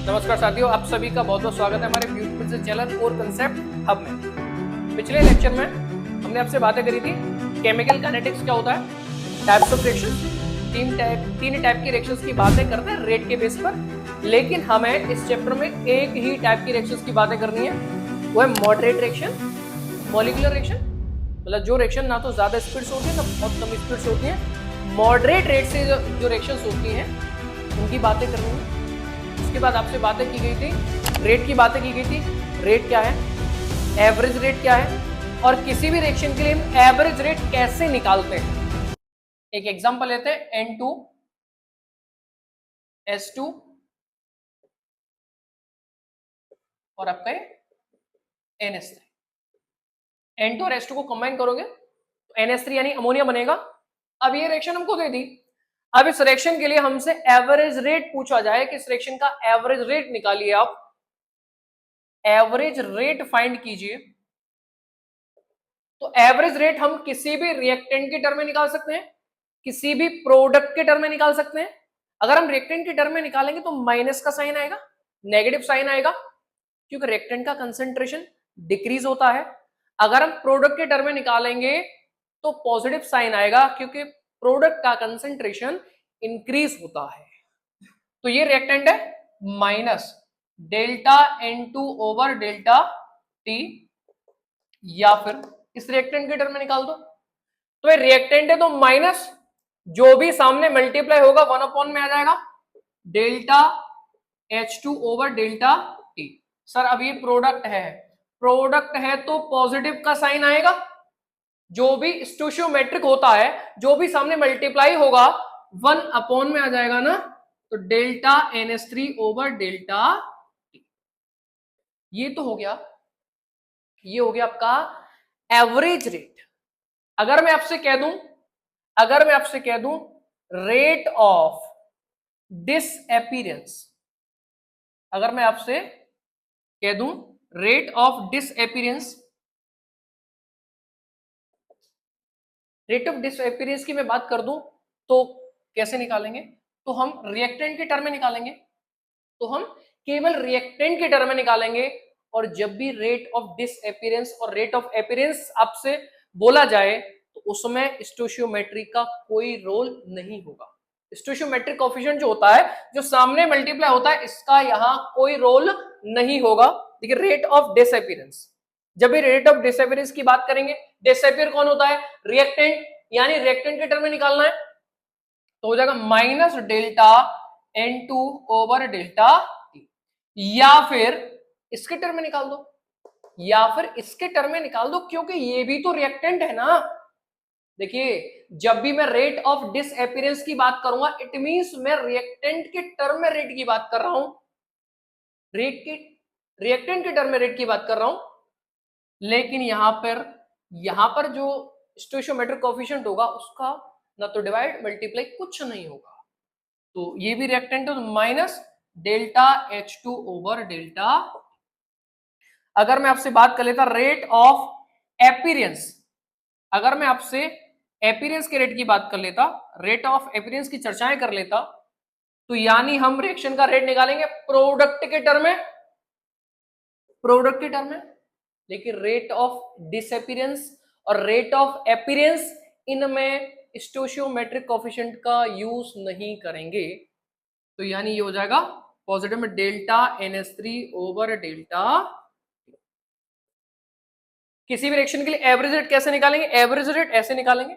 नमस्कार साथियों, आप सभी का बहुत बहुत स्वागत है हमारे ब्यूटीफुल से चैनल कोर कंसेप्ट हब में। पिछले लेक्चर में हमने आपसे बातें करी थी केमिकल काइनेटिक्स क्या होता है, टाइप्स ऑफ रिएक्शंस, तीन टाइप की रिएक्शंस की बातें करते हैं रेट के बेस पर। लेकिन हमें इस चैप्टर में एक ही टाइप की रिएक्शंस की बातें करनी है, वो है मॉडरेट रिएक्शन, मॉलिक्यूलर रिएक्शन। मतलब जो रिएक्शन ना तो ज्यादा स्पीड से होती है ना बहुत कम स्पीड से होती है, मॉडरेट रेट से जो रिएक्शंस होती हैं उनकी बातें करनी है। उसके बाद आपसे बातें की गई थी, रेट की बातें की गई थी। रेट क्या है, एवरेज रेट क्या है, और किसी भी रिएक्शन के लिए हम एवरेज रेट कैसे निकालते हैं। एक एग्जांपल लेते हैं, N2S2 और आपका NS3। N2 और S2 को कंबाइन करोगे तो NS3 यानी अमोनिया बनेगा। अब ये रिएक्शन हमको दे दी, अब इस रिएक्शन के लिए हमसे एवरेज रेट पूछा जाए कि इस रिएक्शन का एवरेज रेट निकालिए, आप एवरेज रेट फाइंड कीजिए। तो एवरेज रेट हम किसी भी रिएक्टेंट के टर्म में निकाल सकते हैं, किसी भी प्रोडक्ट के टर्म में निकाल सकते हैं। अगर हम रिएक्टेंट के टर्म में निकालेंगे तो माइनस का साइन आएगा, नेगेटिव साइन आएगा, क्योंकि रिएक्टेंट का कंसंट्रेशन डिक्रीज होता है। अगर हम प्रोडक्ट के टर्म में निकालेंगे तो पॉजिटिव साइन आएगा, क्योंकि प्रोडक्ट का कंसंट्रेशन इंक्रीज होता है। तो ये रिएक्टेंट है minus delta N2 over delta T, या फिर इस रिएक्टेंट के टर्म में निकाल दो। तो ये रिएक्टेंट है तो माइनस जो भी सामने मल्टीप्लाई होगा 1 में आ जाएगा, delta H2 over delta T। Sir अब ये प्रोडक्ट है तो पॉजिटिव का साइन आएगा। जो भी स्टोशियोमेट्रिक होता है, जो भी सामने मल्टीप्लाई होगा 1 में आ जाएगा ना, तो delta NH3 over delta T। ये तो हो गया, ये हो गया आपका एवरेज रेट। अगर मैं आपसे कह दूं रेट ऑफ डिसअपीयरेंस, अगर मैं आपसे कह दूं rate of disappearance, rate of disappearance की मैं बात कर दूं तो कैसे निकालेंगे, तो हम रिएक्टेंट के टर्म में निकालेंगे, तो हम केवल रिएक्टेंट के टर्म में निकालेंगे। और जब भी रेट ऑफ डिसअपीयरेंस और रेट ऑफ अपीयरेंस आपसे बोला जाए तो उसमें स्टोशियोमेट्री का कोई रोल नहीं होगा। स्टोशियोमेट्रिक कोएफिशिएंट जो होता है, जो सामने मल्टीप्लाई होता है, इसका यहां कोई रोल नहीं होगा। देखिए रेट ऑफ डिसअपीयरेंस, जब भी रेट ऑफ डिसअपीयरेंस की बात करेंगे, डिसअपीयर कौन होता है, रिएक्टेंट, यानी रिएक्टेंट के टर्म में निकालना है, तो हो जाएगा minus delta N2 over delta T, या फिर इसके टर्म में निकाल दो, क्योंकि ये भी तो रिएक्टेंट है ना। देखिए जब भी मैं रेट ऑफ डिसअपीयरेंस की बात करूंगा, इट मींस मैं रिएक्टेंट के टर्म में रेट की बात कर रहा हूं, रिएक्टेंट के टर्म में रेट की बात कर रहा हूं। लेकिन यहां पर जो स्टोइचियोमेट्रिक कोएफिशिएंट होगा उसका ना तो डिवाइड मल्टीप्लाई कुछ नहीं होगा। तो ये भी रिएक्टेंट है, तो minus delta H2 over delta. अगर मैं आपसे बात कर लेता रेट ऑफ एपीरेंस, अगर मैं आपसे एपीरेंस के रेट की बात कर लेता, रेट ऑफ एपीरेंस की चर्चाएं कर लेता, तो यानी हम रिएक्शन का रेट निकालेंगे प्रोडक्ट के टर्म में, लेकिन रेट ऑफ डिसअपीयरेंस और रेट ऑफ अपीयरेंस इनमें स्टोशियोमेट्रिक कोएफिशिएंट का यूज नहीं करेंगे। तो यानी ये हो जाएगा पॉजिटिव में डेल्टा NH3 ओवर डेल्टा। किसी भी रिएक्शन के लिए एवरेज रेट कैसे निकालेंगे, एवरेज रेट ऐसे निकालेंगे।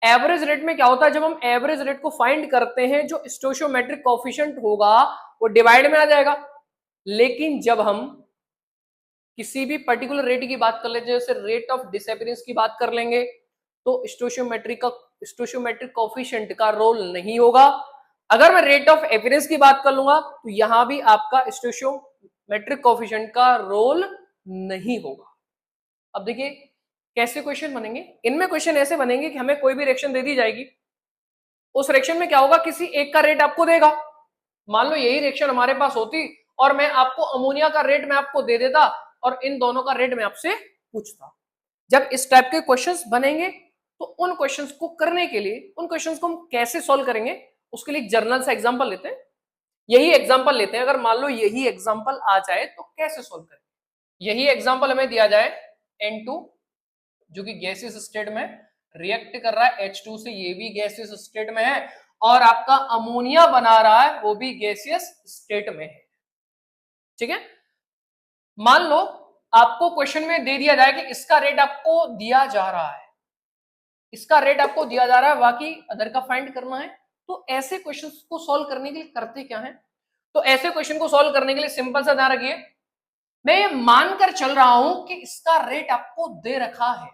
एवरेज रेट में क्या होता है, जब हम एवरेज रेट को फाइंड करते हैं, जो स्टोशियोमेट्रिक कोएफिशिएंट होगा वो डिवाइड में आ जाएगा। लेकिन जब हम किसी भी पर्टिकुलर रेट की बात कर ले, जैसे रेट ऑफ डिसअपीयरेंस की बात कर लेंगे, तो स्टोशियोमेट्रिक कोएफिशिएंट का रोल नहीं होगा। अगर मैं रेट ऑफ अपीयरेंस की बात कर लूंगा तो यहां भी आपका स्टोशियोमेट्रिक कोएफिशिएंट का रोल नहीं होगा। अब देखिए कैसे क्वेश्चन बनेंगे, इनमें क्वेश्चन ऐसे बनेंगे कि हमें कोई भी रिएक्शन दे दी जाएगी, उस रिएक्शन में क्या होगा, किसी एक का रेट आपको देगा। मान लो यही रिएक्शन हमारे पास होती और मैं आपको अमोनिया का रेट मैं आपको दे देता और इन दोनों का रेट मैं आपसे पूछता। जब इस टाइप के क्वेश्चंस बनेंगे तो उन क्वेश्चंस को करने के लिए, उन क्वेश्चंस को हम कैसे सॉल्व करेंगे, उसके लिए जर्नल सा एग्जांपल लेते हैं। यही एग्जांपल लेते हैं, अगर मान लो यही एग्जांपल आ जाए तो कैसे सोल्व करें। यही एग्जांपल हमें दिया जाए N2 जो कि गैसियस स्टेट में रिएक्ट कर रहा है H2 से, ये भी गैसियस स्टेट में है, और आपका अमोनिया बना रहा है वो भी गैसियस स्टेट में है। ठीक है, मान लो आपको क्वेश्चन में दे दिया जाए कि इसका रेट आपको दिया जा रहा है, इसका रेट आपको दिया जा रहा है, बाकी अदर का फाइंड करना है। तो ऐसे क्वेश्चंस को सॉल्व करने के लिए करते क्या है, तो ऐसे क्वेश्चन को सॉल्व करने के लिए सिंपल सा ध्यान रखिए, मैं ये मानकर चल रहा हूं कि इसका रेट आपको दे रखा है,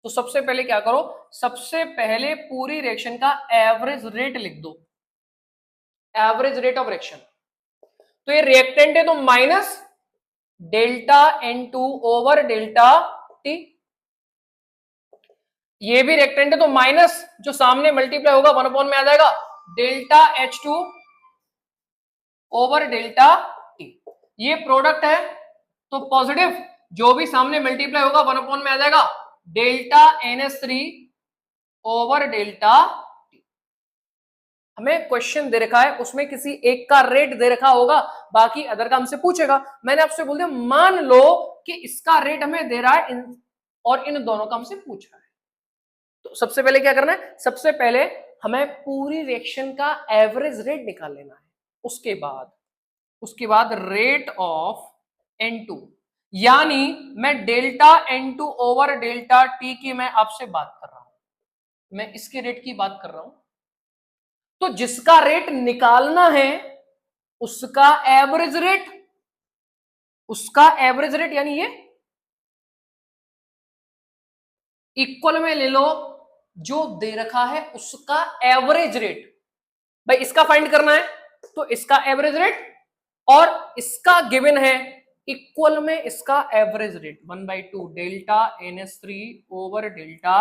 तो सबसे पहले क्या करो, सबसे पहले पूरी रिएक्शन का एवरेज रेट लिख दो, एवरेज रेट ऑफ रिएक्शन। तो ये रिएक्टेंट है तो minus delta N2 over delta T, ये भी रिएक्टेंट है तो माइनस जो सामने मल्टीप्लाई होगा 1 में आ जाएगा delta H2 over delta T, ये प्रोडक्ट है तो पॉजिटिव जो भी सामने मल्टीप्लाई होगा 1 में आ जाएगा delta NH3 over delta T। हमें क्वेश्चन दे रखा है, उसमें किसी एक का रेट दे रखा होगा, बाकी अदर का हमसे पूछेगा। मैंने आपसे बोल दिया मान लो कि इसका रेट हमें दे रहा है और इन दोनों का हमसे पूछ रहा है। तो सबसे पहले क्या करना है, सबसे पहले हमें पूरी रिएक्शन का एवरेज रेट निकाल लेना है, उसके बाद रेट ऑफ N2, यानी मैं delta N2 over delta T की मैं आपसे बात कर रहा हूं, मैं इसके रेट की बात कर रहा हूं। तो जिसका रेट निकालना है उसका एवरेज रेट, उसका एवरेज रेट यानी ये इक्वल में ले लो जो दे रखा है उसका एवरेज रेट। भाई इसका फाइंड करना है तो इसका एवरेज रेट, और इसका गिवन है इक्वल में इसका average rate 1/2 delta NH3 over delta.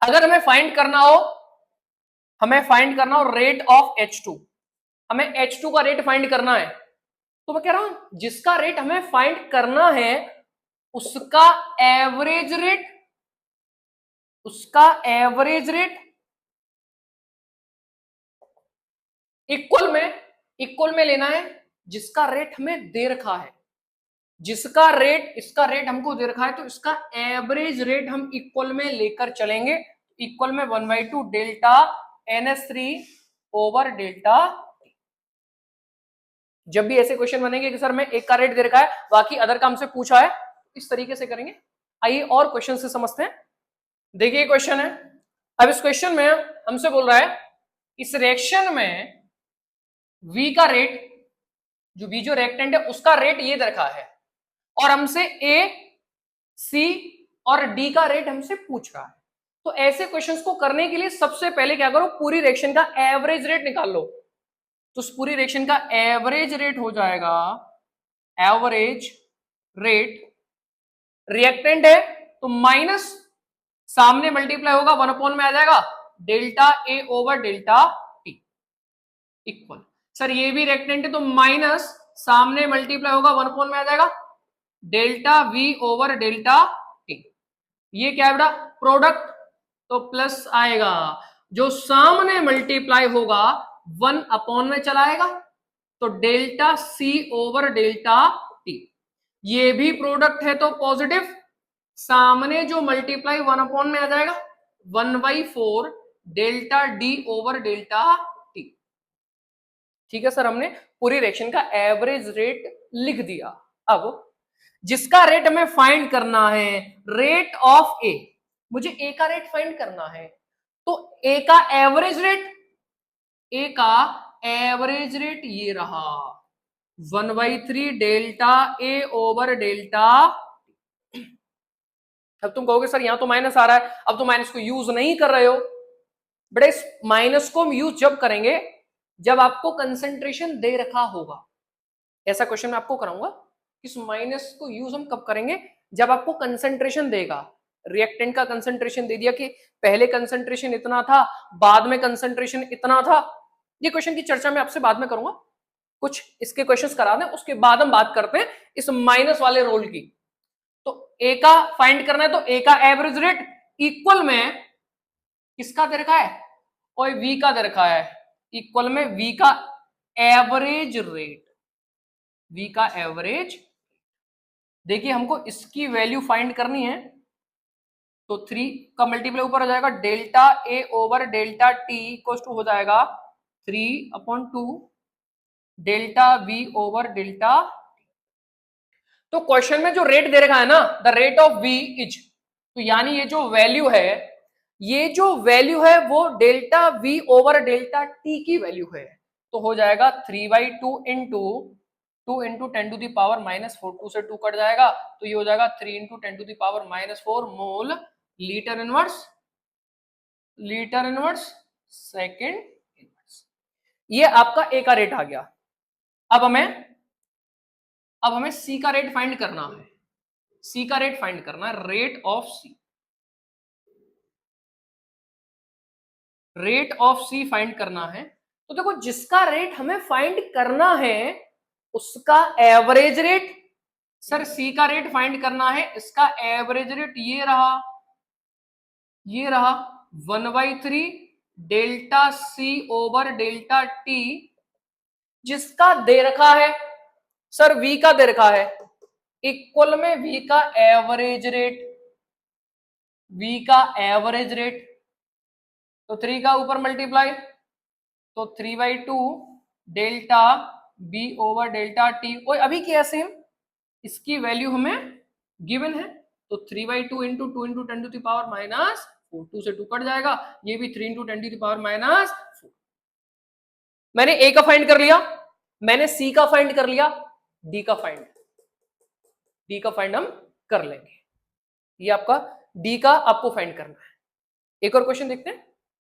अगर हमें फाइंड करना हो, हमें फाइंड करना हो रेट ऑफ H2, हमें H2 का रेट फाइंड करना है, तो मैं कह रहा हूं जिसका रेट हमें फाइंड करना है उसका एवरेज रेट, उसका एवरेज रेट इक्वल में लेना है जिसका रेट हमें दे रखा है, जिसका रेट, इसका रेट हमको दे रखा है तो इसका एवरेज रेट हम इक्वल में लेकर चलेंगे, इक्वल में 1/2 डेल्टा NH3 ओवर डेल्टा। जब भी ऐसे क्वेश्चन बनेंगे कि सर मैं एक का रेट दे रखा है बाकी अदर का हमसे पूछा है, इस तरीके से करेंगे। आइए और क्वेश्चन से समझते हैं। देखिए क्वेश्चन है, अब इस क्वेश्चन में हमसे बोल रहा है इस रिएक्शन में V का रेट, जो V जो रिएक्टेंट है उसका रेट ये दे रखा है, और हमसे A, C और D का रेट हमसे पूछ रहा है। तो ऐसे क्वेश्चंस को करने के लिए सबसे पहले क्या करो, पूरी रिएक्शन का एवरेज रेट निकाल लो। तो उस पूरी रिएक्शन का एवरेज रेट हो जाएगा, एवरेज रेट, रिएक्टेंट है तो माइनस सामने मल्टीप्लाई होगा 1 में आ जाएगा delta A over delta T equal, sir ये भी रिएक्टेंट है तो माइनस सामने मल्टीप्लाई होगा 1 में आ जाएगा delta V over delta T। ये क्या है बेटा, प्रोडक्ट, तो प्लस आएगा, जो सामने मल्टीप्लाई होगा 1 में चला आएगा तो delta C over delta T। ये भी प्रोडक्ट है तो पॉजिटिव, सामने जो मल्टीप्लाई 1 में आ जाएगा 1/4 delta D over delta T। ठीक है सर, हमने पूरी रिएक्शन का एवरेज रेट लिख दिया। अब जिसका रेट हमें फाइंड करना है, रेट ऑफ A, मुझे A का रेट फाइंड करना है, तो A का एवरेज रेट, A का एवरेज रेट ये रहा 1/3 डेल्टा A ओवर डेल्टा। अब तुम कहोगे सर यहां तो माइनस आ रहा है, अब तो माइनस को यूज नहीं कर रहे हो। बड़े इस माइनस को हम यूज जब करेंगे जब आपको कंसेंट्रेशन दे रखा होगा। ऐसा क्वेश्चन मैं आपको कराऊंगा, इस माइनस को यूज हम कब करेंगे, जब आपको कंसेंट्रेशन देगा। रिएक्टेंट का कंसेंट्रेशन दे दिया कि पहले कंसेंट्रेशन इतना था, बाद में कंसेंट्रेशन इतना था। ये क्वेश्चन की चर्चा मैं आपसे बाद में करूंगा, कुछ इसके क्वेश्चंस करा दें उसके बाद हम बात करते हैं इस माइनस वाले रोल की। तो ए का फाइंड करना है तो ए का एवरेज रेट इक्वल में किसका दे रखा है, और वी का दे रखा है, इक्वल में v का एवरेज रेट, v का एवरेज। देखिए हमको इसकी वैल्यू फाइंड करनी है, तो 3 का मल्टीप्लाई ऊपर हो जाएगा, delta a over delta t equal to हो जाएगा 3/2 डेल्टा v ओवर डेल्टा। तो क्वेश्चन में जो रेट दे रखा है ना, the rate of v is, तो यानी ये जो वैल्यू है, ये जो वैल्यू है वो delta v over delta t की वैल्यू है। तो हो जाएगा 3/2 इंटू 2 इंटू 10 टू दावर -4, 2 से 2 कट जाएगा, तो ये हो जाएगा 3 into 10 to the power -4 mole litre inverse second inverse. ये आपका ए का रेट आ गया। अब हमें सी का रेट फाइंड करना है, सी का रेट फाइंड करना है, rate of C, rate of C find करना है। तो देखो जिसका रेट हमें फाइंड करना है उसका एवरेज रेट, सर सी का रेट फाइंड करना है, इसका एवरेज रेट ये रहा 1/3 delta C over delta T, जिसका दे रखा है सर v का दे रखा है, इक्वल में v का एवरेज रेट, तो 3 का ऊपर मल्टीप्लाई, तो 3/2 delta b over delta T. और अभी क्या सेम, इसकी वैल्यू हमें गिवन है, तो 3/2 इंटू 2 इंटू 10 टू दावर -4, 2 से 2 कट जाएगा, ये भी 3 इंटू 10 टू दावर -4। मैंने ए का फाइंड कर लिया, मैंने सी का फाइंड कर लिया, डी का फाइंड हम कर लेंगे। ये आपका डी का आपको फाइंड करना है। एक और क्वेश्चन देखते हैं।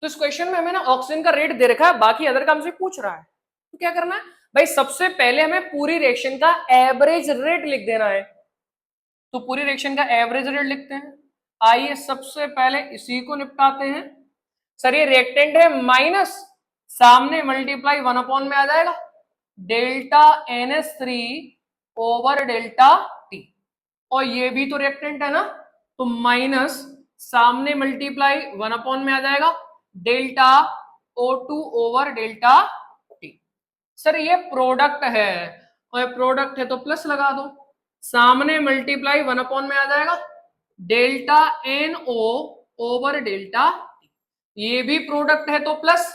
तो इस क्वेश्चन में हमें ना ऑक्सीजन का रेट दे रखा है, बाकी अदर का हमसे पूछ रहा है, तो क्या करना है भाई, सबसे पहले हमें पूरी रिएक्शन का एवरेज रेट लिख देना है। तो पूरी रिएक्शन का एवरेज रेट लिखते हैं। आइए सबसे पहले इसी को निपटाते हैं। सर ये रिएक्टेंट है माइनस, सामने मल्टीप्लाई 1 में आ जाएगा, delta NH3 over delta T, और ये भी तो रिएक्टेंट है ना, तो माइनस सामने मल्टीप्लाई 1 में आ जाएगा, delta O2 over delta T। Sir ये प्रोडक्ट है, और प्रोडक्ट है तो प्लस लगा दो, सामने मल्टीप्लाई 1 में आ जाएगा, delta NO over delta T। ये भी प्रोडक्ट है तो प्लस,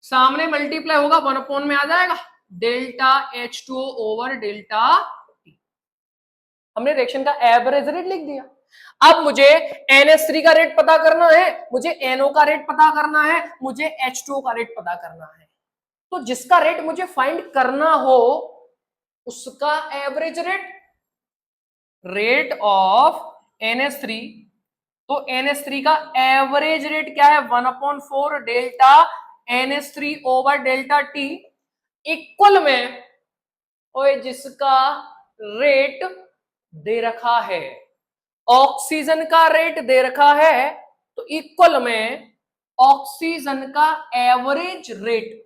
सामने मल्टीप्लाई होगा 1 में आ जाएगा, delta H2O over delta T। हमने रिएक्शन का एवरेज रेट लिख दिया। अब मुझे NH3 का रेट पता करना है, मुझे NO का रेट पता करना है, मुझे H2O का रेट पता करना है। तो जिसका रेट मुझे फाइंड करना हो उसका एवरेज रेट ऑफ NH3, तो NH3 का एवरेज रेट क्या है, 1/4 delta NH3 over delta T, equal में और जिसका रेट दे रखा है, ऑक्सीजन का रेट दे रखा है, तो इक्वल में ऑक्सीजन का average rate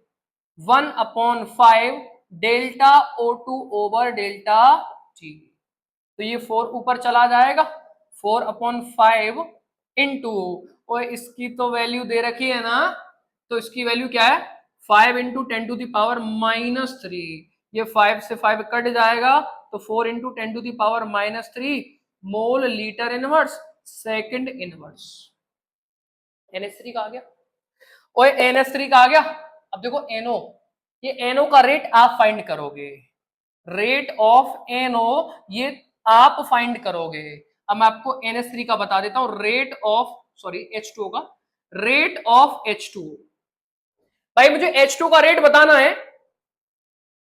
1/5 delta O2 over delta T। तो ये 4 ऊपर चला जाएगा, 4/5 इंटू, और इसकी तो वैल्यू दे रखी है ना, तो इसकी वैल्यू क्या है, 5 इंटू 10 टू दावर -3, ये 5 से 5 कट जाएगा, तो 4 into 10 to the power -3 mole litre inverse second inverse. NH3 का आ गया, और NH3 का आ गया। अब देखो NO, ये NO का रेट आप फाइंड करोगे, रेट ऑफ NO ये आप फाइंड करोगे। अब मैं आपको NH3 का बता देता हूं, रेट ऑफ H2O का, रेट ऑफ H2O। भाई मुझे H2O का रेट बताना है,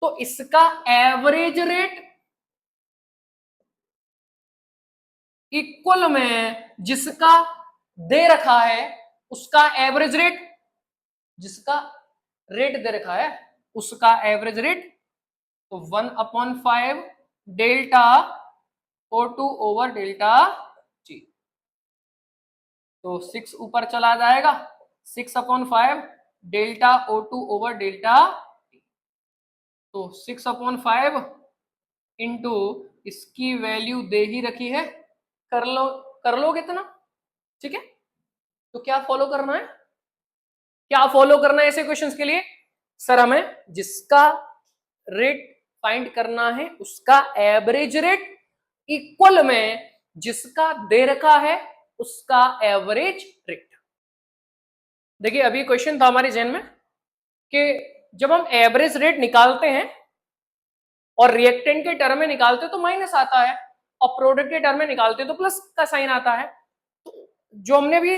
तो इसका एवरेज रेट इक्वल में जिसका दे रखा है उसका एवरेज रेट, जिसका रेट दे रखा है उसका एवरेज रेट, तो 1/5 delta O2 over delta T, तो 6 ऊपर चला जाएगा, 6/5 delta O2 over delta T, तो 6/5 इंटू इसकी वैल्यू दे ही रखी है, कर लो कितना, ठीक है। तो क्या फॉलो करना है, क्या फॉलो करना है ऐसे क्वेश्चंस के लिए? सर हमें जिसका रेट फाइंड करना है उसका एवरेज रेट इक्वल में जिसका दे रखा है उसका एवरेज रेट। देखिए अभी क्वेश्चन था हमारे जहन में कि जब हम एवरेज रेट निकालते हैं और रिएक्टेंट के टर्म में निकालते तो माइनस आता है और प्रोडक्ट के टर्म में निकालते तो प्लस का साइन आता है। तो जो हमने भी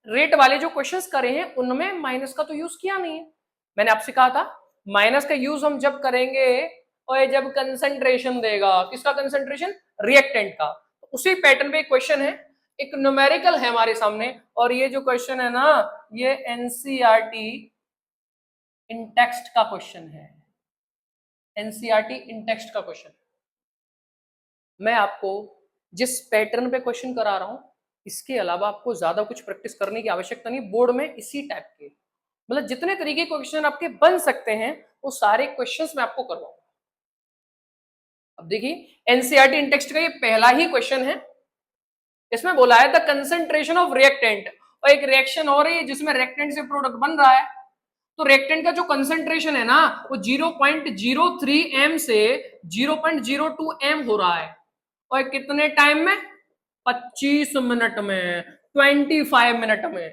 रेट वाले जो क्वेश्चंस करे हैं उनमें माइनस का तो यूज किया नहीं है। मैंने आपसे कहा था माइनस का यूज हम जब करेंगे और जब कंसंट्रेशन देगा, किसका कंसंट्रेशन? रिएक्टेंट का। तो उसी पैटर्न पे एक क्वेश्चन है, एक न्यूमेरिकल है हमारे सामने, और ये जो क्वेश्चन है ना ये एनसीईआरटी इन टेक्स्ट का क्वेश्चन है। एनसीईआरटी इन टेक्स्ट का क्वेश्चन। मैं आपको जिस पैटर्न पे क्वेश्चन करा रहा हूं इसके अलावा आपको ज्यादा कुछ प्रैक्टिस करने की आवश्यकता नहीं। बोर्ड में इसी टाइप के मतलब जितने तरीके के क्वेश्चन आपके बन सकते हैं वो सारे क्वेश्चंस मैं आपको करवाऊंगा। अब देखिए एनसीईआरटी इन टेक्स्ट का ये पहला ही क्वेश्चन है। इसमें बोला है द कंसंट्रेशन ऑफ रिएक्टेंट, और एक रिएक्शन हो रही है जिसमें रिएक्टेंट से प्रोडक्ट बन रहा है। तो रिएक्टेंट का जो कंसंट्रेशन है ना वो 0.03 एम से 0.02 एम हो रहा है, और कितने टाइम में? 25 मिनट में, 25 मिनट में।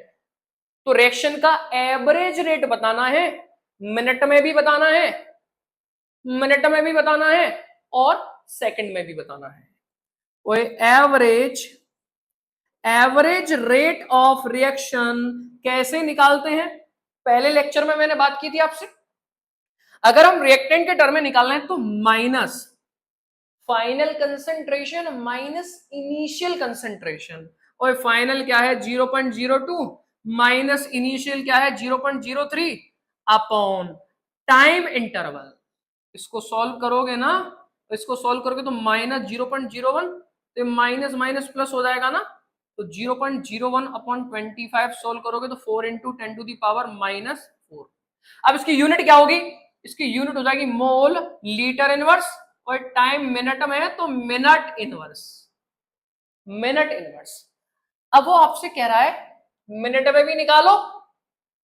तो रिएक्शन का एवरेज रेट बताना है, मिनट में भी बताना है, मिनट में भी बताना है और सेकंड में भी बताना है। वो एवरेज रेट ऑफ रिएक्शन कैसे निकालते हैं? पहले लेक्चर में मैंने बात की थी आपसे। अगर हम रिएक्टेंट के टर्म में निकालना है तो minus final concentration minus initial concentration, और फाइनल क्या है 0.02 माइनस इनिशियल क्या है 0.03 अपॉन टाइम इंटरवल। इसको सॉल्व करोगे ना, तो इसको सॉल्व करोगे तो माइनस 0.01, तो माइनस माइनस प्लस हो जाएगा ना, तो 0.01 अपॉन 25 सॉल्व करोगे तो 4 इंटू 10 टू दी पावर -4। अब इसकी यूनिट क्या होगी? इसकी यूनिट हो जाएगी मोल लीटर इनवर्स, और टाइम मिनट में है तो मिनट इनवर्स, मिनट इनवर्स। अब वो आपसे कह रहा है मिनट में भी निकालो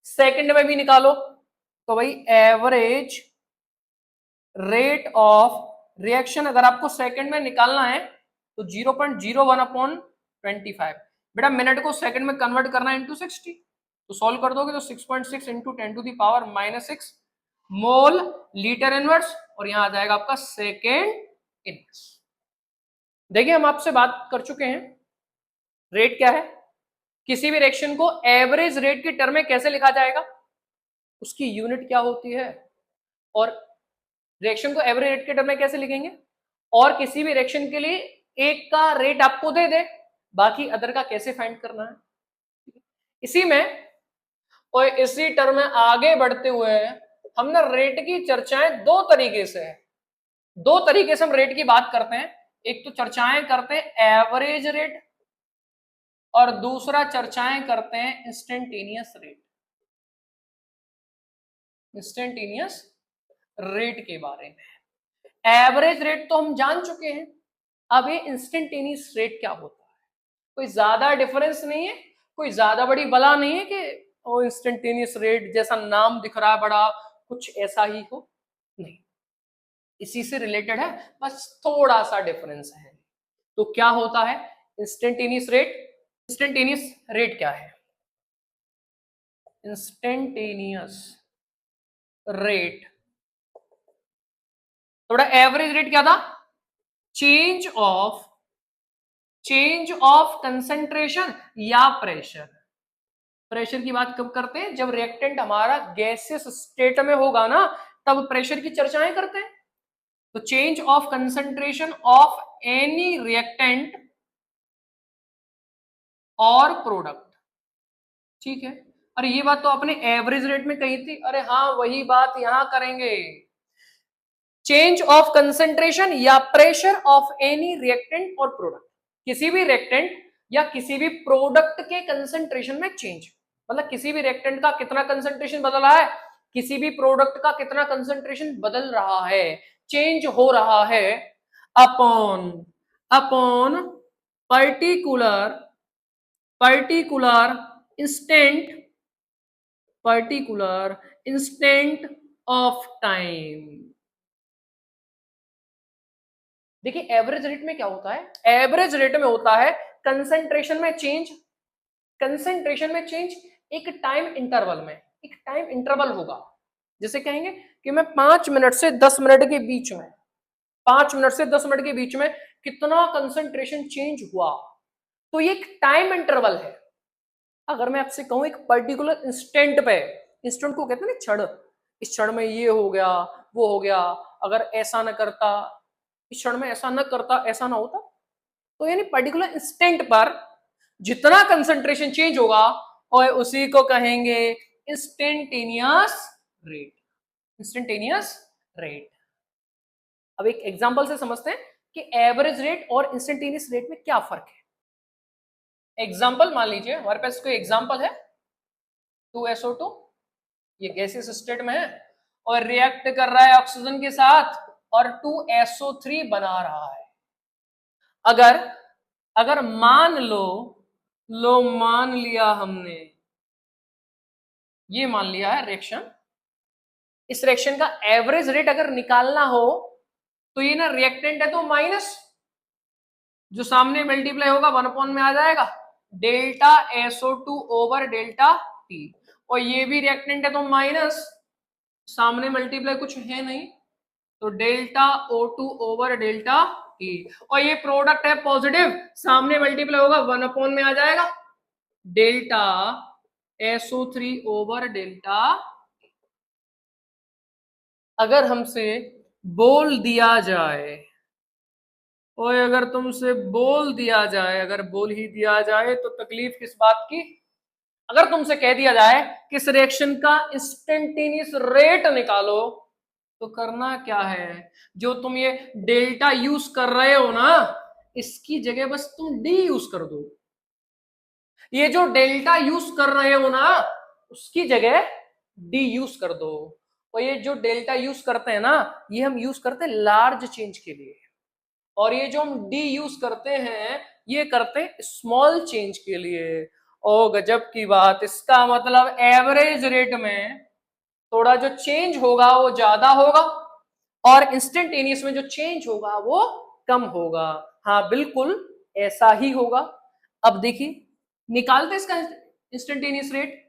सेकंड में भी निकालो, तो भाई एवरेज रेट ऑफ रिएक्शन अगर आपको सेकंड में निकालना है तो 0.01 अपॉन 25। बेटा मिनट को सेकंड में कन्वर्ट करना है इंटू 60, तो सॉल्व कर दोगे तो 6.6 into 10 to the power -6 mole litre inverse, और यहां आ जाएगा आपका सेकेंड इनवर्स। देखिए हम आपसे बात कर चुके हैं रेट क्या है, किसी भी रिएक्शन को एवरेज रेट के टर्म में कैसे लिखा जाएगा, उसकी यूनिट क्या होती है, और रिएक्शन को एवरेज रेट के टर्म में कैसे लिखेंगे, और किसी भी रिएक्शन के लिए एक का रेट आपको दे दे बाकी अदर का कैसे फाइंड करना है। इसी में और इसी टर्म में आगे बढ़ते हुए हमने रेट की चर्चाएं दो तरीके से हम रेट की बात करते हैं। एक तो चर्चाएं करते हैं एवरेज रेट और दूसरा चर्चाएं करते हैं इंस्टेंटेनियस रेट। इंस्टेंटेनियस रेट के बारे में एवरेज रेट तो हम जान चुके हैं, अब ये इंस्टेंटेनियस रेट क्या होता है। कोई ज्यादा डिफरेंस नहीं है, कोई ज्यादा बड़ी बला नहीं है कि वो इंस्टेंटेनियस रेट जैसा नाम दिख रहा है बड़ा कुछ ऐसा ही हो, नहीं, इसी से रिलेटेड है, बस थोड़ा सा डिफरेंस है। तो क्या होता है इंस्टेंटेनियस रेट? इंस्टेंटेनियस रेट क्या है? इंस्टेंटेनियस रेट थोड़ा एवरेज रेट क्या था? चेंज ऑफ कंसंट्रेशन या प्रेशर। प्रेशर की बात कब करते हैं? जब रिएक्टेंट हमारा गैसियस स्टेट में होगा ना तब प्रेशर की चर्चाएं करते हैं। तो change of concentration of any reactant और प्रोडक्ट, ठीक है। अरे ये बात तो आपने एवरेज रेट में कही थी, अरे हाँ वही बात यहां करेंगे। चेंज ऑफ कंसंट्रेशन या प्रेशर ऑफ एनी रिएक्टेंट और प्रोडक्ट, किसी भी रिएक्टेंट या किसी भी प्रोडक्ट के कंसंट्रेशन में चेंज, मतलब किसी भी रिएक्टेंट का कितना कंसंट्रेशन बदल रहा है, किसी भी प्रोडक्ट का कितना कंसंट्रेशन बदल रहा है, चेंज हो रहा है upon upon particular instant particular instant of time. देखिए एवरेज रेट में क्या होता है, एवरेज रेट में होता है कंसंट्रेशन में चेंज, कंसंट्रेशन में चेंज एक टाइम इंटरवल में, एक टाइम इंटरवल होगा। जैसे कहेंगे कि मैं 5 मिनट से 10 मिनट के बीच में, 5 मिनट से 10 मिनट के बीच में कितना कंसंट्रेशन चेंज हुआ, तो ये एक टाइम इंटरवल है। अगर मैं आपसे कहूं एक पर्टिकुलर इंस्टेंट पे, इंस्टेंट को कहते हैं ना क्षण, इस क्षण में ये हो गया वो हो गया, अगर ऐसा ना करता, इस क्षण में ऐसा ना करता, ऐसा ना होता, तो यानी पर्टिकुलर इंस्टेंट पर जितना कंसंट्रेशन चेंज होगा और उसी को कहेंगे इंस्टेंटेनियस रेट, इंस्टेंटेनियस रेट। अब एक एग्जांपल से समझते हैं कि एवरेज रेट और इंस्टेंटेनियस रेट में क्या फर्क है। एग्जांपल मान लीजिए हमारे पास कोई एग्जांपल है 2SO2, ये गैसियस स्टेट में है और रिएक्ट कर रहा है ऑक्सीजन के साथ और 2SO3 बना रहा है। अगर अगर मान लो मान लिया हमने, ये मान लिया है रिएक्शन, इस रिएक्शन का एवरेज रेट अगर निकालना हो तो ये ना रिएक्टेंट है तो माइनस, जो सामने मल्टीप्लाई होगा 1 में आ जाएगा delta SO2 over delta T, और ये भी रिएक्टेंट है तो माइनस, सामने मल्टीप्लाई कुछ है नहीं तो delta O2 over delta T, और ये प्रोडक्ट है पॉजिटिव, सामने मल्टीप्लाई होगा 1 में आ जाएगा डेल्टा SO3 ओवर डेल्टा। अगर हमसे बोल दिया जाए, और अगर तुमसे बोल दिया जाए, अगर बोल ही दिया जाए तो तकलीफ किस बात की, अगर तुमसे कह दिया जाए कि इस रिएक्शन का इंस्टेंटेनियस रेट निकालो, तो करना क्या है, जो तुम ये डेल्टा यूज कर रहे हो ना, इसकी जगह बस तुम डी यूज कर दो। ये जो डेल्टा यूज कर रहे हो ना, उसकी जगह डी यूज कर दो। और ये जो डेल्टा यूज करते हैं ना, ये हम यूज करते हैं लार्ज चेंज के लिए, और ये जो हम डी यूज करते हैं ये करते हैं स्मॉल चेंज के लिए। ओ गजब की बात, इसका मतलब एवरेज रेट में थोड़ा जो चेंज होगा वो ज्यादा होगा और इंस्टेंटेनियस में जो चेंज होगा वो कम होगा। हाँ बिल्कुल ऐसा ही होगा। अब देखिए निकालते इसका इंस्टेंटेनियस रेट,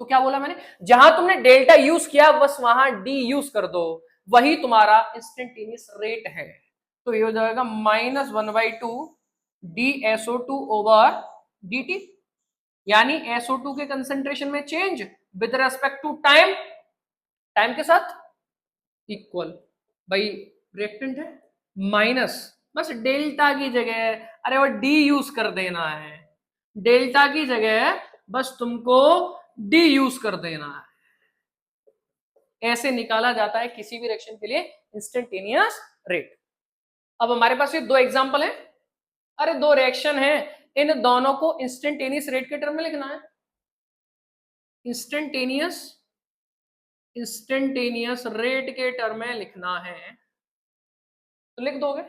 तो क्या बोला मैंने, जहां तुमने डेल्टा यूज किया बस वहां डी यूज कर दो, वही तुम्हारा इंस्टेंटेनियस रेट है। तो ये हो जाएगा -1/2 DSO2 ओवर dt, यानी SO2 के कंसेंट्रेशन में change with respect to time, time के साथ इक्वल, भाई रिएक्टेंट है माइनस, बस डेल्टा की जगह, अरे वो डी यूज कर देना है, डेल्टा की जगह बस तुमको डी यूज कर देना है। ऐसे निकाला जाता है किसी भी रिएक्शन के लिए इंस्टेंटेनियस रेट। अब हमारे पास ये दो एग्जांपल है, अरे दो रिएक्शन है, इन दोनों को इंस्टेंटेनियस रेट के टर्म में लिखना है। इंस्टेंटेनियस रेट के टर्म में लिखना है तो लिख दोगे,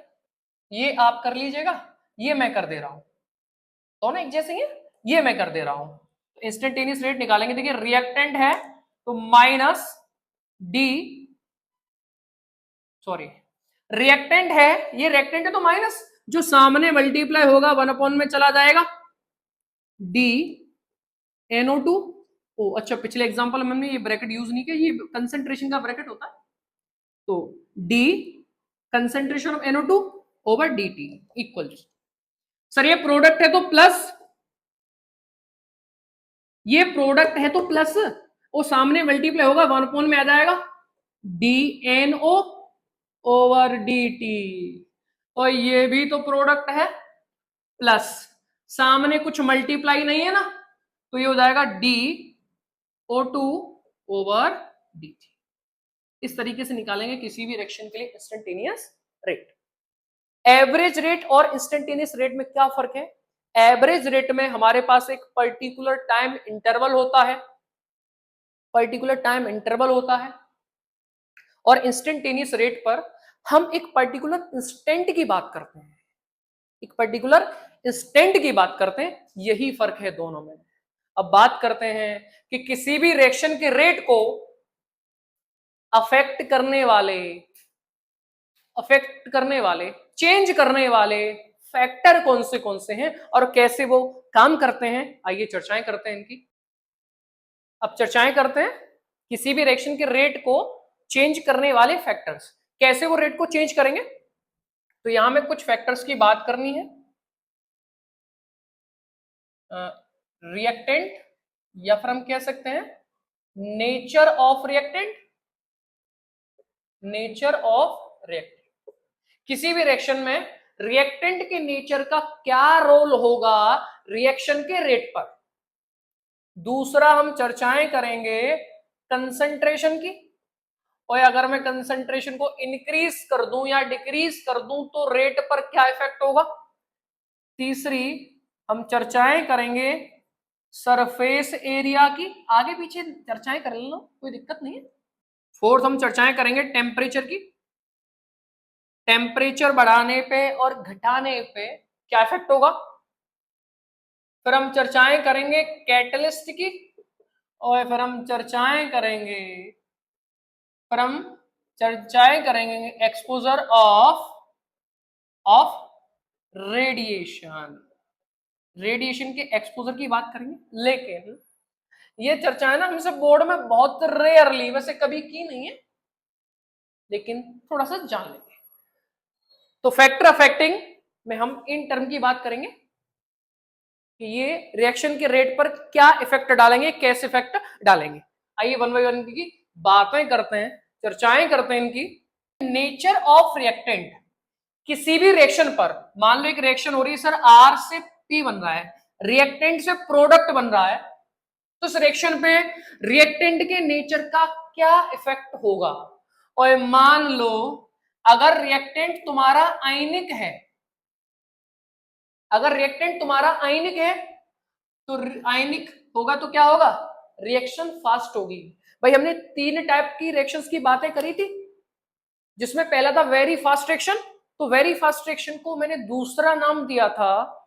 ये आप कर लीजिएगा, ये मैं कर दे रहा हूं, दोनों एक जैसे ही, ये मैं कर दे रहा हूं। तो इंस्टेंटेनियस रेट निकालेंगे, देखिए रिएक्टेंट है तो माइनस डी, सॉरी रिएक्टेंट है, ये रिएक्टेंट है तो माइनस, जो सामने मल्टीप्लाई होगा 1 में चला जाएगा डी NO2। ओ अच्छा, पिछले एग्जांपल में हमने ये ब्रैकेट यूज नहीं किया, ये कंसंट्रेशन का ब्रैकेट होता है, तो D concentration of NO2 over dt equal, sir ये प्रोडक्ट है तो प्लस, ये प्रोडक्ट है तो प्लस, वो सामने मल्टीप्लाई होगा 1 में आ जाएगा DNO ओवर dt, और ये भी तो प्रोडक्ट है प्लस, सामने कुछ मल्टीप्लाई नहीं है ना, तो ये हो जाएगा DO2 ओवर dt। इस तरीके से निकालेंगे किसी भी रिएक्शन के लिए इंस्टेंटेनियस रेट। एवरेज रेट और इंस्टेंटेनियस रेट में क्या फर्क है, एवरेज रेट में हमारे पास एक पर्टिकुलर टाइम इंटरवल होता है, पर्टिकुलर टाइम इंटरवल होता है, और इंस्टेंटेनियस रेट पर हम एक पर्टिकुलर इंस्टेंट की बात करते हैं, एक पर्टिकुलर इंस्टेंट की बात करते हैं, यही फर्क है दोनों में। अब बात करते हैं कि किसी भी रिएक्शन के रेट को अफेक्ट करने वाले चेंज करने वाले फैक्टर कौन से हैं और कैसे वो काम करते हैं, आइए चर्चाएं करते हैं इनकी। अब चर्चाएं करते हैं किसी भी रिएक्शन के रेट को चेंज करने वाले फैक्टर्स, कैसे वो रेट को चेंज करेंगे। तो यहां में कुछ फैक्टर्स की बात करनी है। रिएक्टेंट या फिर हम कह सकते हैं नेचर ऑफ रिएक्टेंट, किसी भी रिएक्शन में रिएक्टेंट के नेचर का क्या रोल होगा रिएक्शन के रेट पर। दूसरा हम चर्चाएं करेंगे कंसंट्रेशन की, और अगर मैं कंसंट्रेशन को इंक्रीज कर दूं या डिक्रीज कर दूं तो रेट पर क्या इफेक्ट होगा। तीसरी हम चर्चाएं करेंगे सरफेस एरिया की, आगे पीछे चर्चाएं कर लो कोई दिक्कत नहीं है। फोर्थ हम चर्चाएं करेंगे टेम्परेचर की, टेम्परेचर बढ़ाने पे और घटाने पे क्या इफेक्ट होगा। फिर हम चर्चाएं करेंगे कैटलिस्ट की, और फिर हम चर्चाएं करेंगे एक्सपोजर ऑफ रेडिएशन के एक्सपोजर की बात करेंगे। लेकिन ये चर्चाएं ना हमसे बोर्ड में बहुत रेयरली, वैसे कभी की नहीं है, लेकिन थोड़ा सा जान लेंगे। तो फैक्टर अफेक्टिंग में हम इन टर्म की बात करेंगे कि ये रिएक्शन के रेट पर क्या इफेक्ट डालेंगे, कैसे इफेक्ट डालेंगे। आइए वन बाय वन की बातें करते हैं, चर्चाएं करते हैं इनकी। नेचर ऑफ रिएक्टेंट, किसी भी रिएक्शन पर मान लो एक रिएक्शन हो रही है सर, आर से पी बन रहा है, रिएक्टेंट से प्रोडक्ट बन रहा है, तो इस रिएक्शन पे रिएक्टेंट के नेचर का क्या इफेक्ट होगा। और मान लो अगर रिएक्टेंट तुम्हारा आयनिक है, तो आयनिक होगा तो क्या होगा, रिएक्शन फास्ट होगी। भाई हमने 3 टाइप की रिएक्शंस की बातें करी थी, जिसमें पहला था वेरी फास्ट रिएक्शन, तो वेरी फास्ट रिएक्शन को मैंने दूसरा नाम दिया था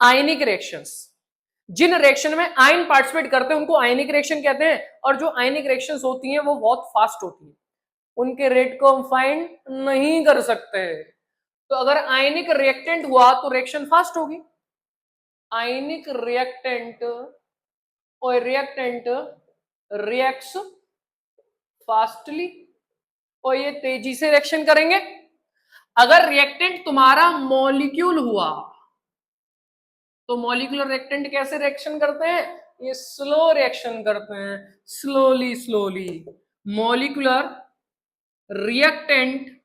आयनिक रिएक्शंस। जिन रिएक्शन में आयन पार्टिसिपेट करते हैं उनको आयनिक रिएक्शन कहते हैं, और जो आयनिक रिएक्शंस होती हैं वो बहुत फास्ट होती हैं, उनके रेट को हम फाइंड नहीं कर सकते। तो अगर आयनिक रिएक्टेंट हुआ तो रिएक्शन फास्ट होगी, आयनिक रिएक्टेंट और रिएक्टेंट रिएक्ट्स फास्टली, और ये तेजी से रिएक्शन करेंगे। अगर रिएक्टेंट तुम्हारा मॉलिक्यूल हुआ तो मॉलिक्यूलर रिएक्टेंट कैसे रिएक्शन करते हैं, ये स्लो रिएक्शन करते हैं, slowly. Molecular reactant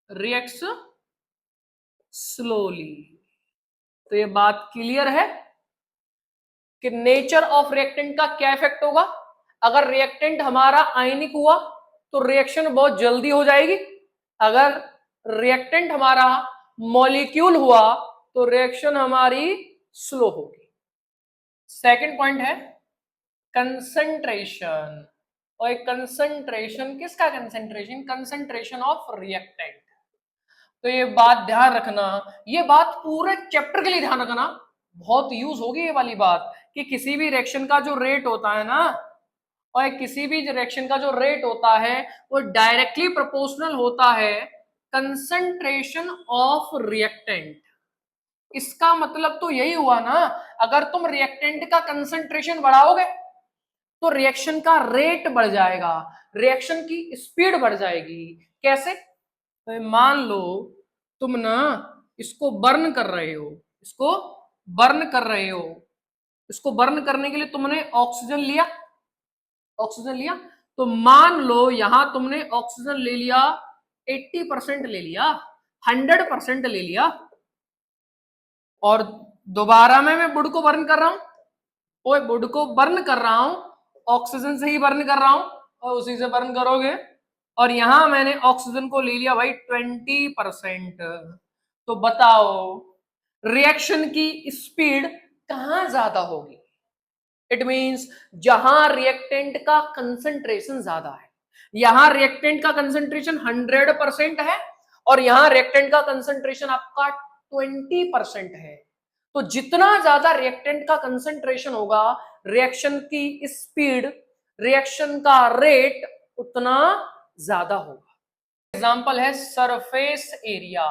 reacts slowly. तो ये बात क्लियर है कि नेचर ऑफ रिएक्टेंट का क्या इफेक्ट होगा। अगर रिएक्टेंट हमारा आयनिक हुआ तो रिएक्शन बहुत जल्दी हो जाएगी, अगर रिएक्टेंट हमारा मॉलिक्यूल हुआ तो रिएक्शन हमारी स्लो होगी। सेकंड पॉइंट है कंसंट्रेशन, और कंसंट्रेशन किसका, कंसंट्रेशन ऑफ रिएक्टेंट। तो ये बात ध्यान रखना, ये बात पूरे चैप्टर के लिए ध्यान रखना, बहुत यूज होगी ये वाली बात, कि किसी भी रिएक्शन का जो रेट होता है ना, और किसी भी रिएक्शन का जो रेट होता है वो डायरेक्टली प्रोपोर्शनल होता है कंसंट्रेशन ऑफ रिएक्टेंट। इसका मतलब तो यही हुआ ना, अगर तुम रिएक्टेंट का कंसंट्रेशन बढ़ाओगे तो रिएक्शन का रेट बढ़ जाएगा, रिएक्शन की स्पीड बढ़ जाएगी। कैसे, तो मान लो तुम ना इसको बर्न कर रहे हो, इसको बर्न करने के लिए तुमने ऑक्सीजन लिया, तो मान लो यहां तुमने ऑक्सीजन ले लिया 80% ले लिया, 100% ले लिया, और दोबारा मैं वुड को बर्न कर रहा हूं, वुड को बर्न कर रहा हूं, ऑक्सीजन से ही बर्न कर रहा हूं और उसी से बर्न करोगे, और यहां मैंने ऑक्सीजन को ले लिया भाई 20%। तो बताओ रिएक्शन की स्पीड कहां ज्यादा होगी। इट मींस जहां रिएक्टेंट का कंसंट्रेशन ज्यादा है, यहां रिएक्टेंट का कंसंट्रेशन 100% है और यहां रिएक्टेंट का कंसंट्रेशन आपका 20% है, तो जितना ज्यादा रिएक्टेंट का कंसंट्रेशन होगा, रिएक्शन की स्पीड, रिएक्शन का रेट उतना ज्यादा होगा। एग्जांपल है सरफेस एरिया,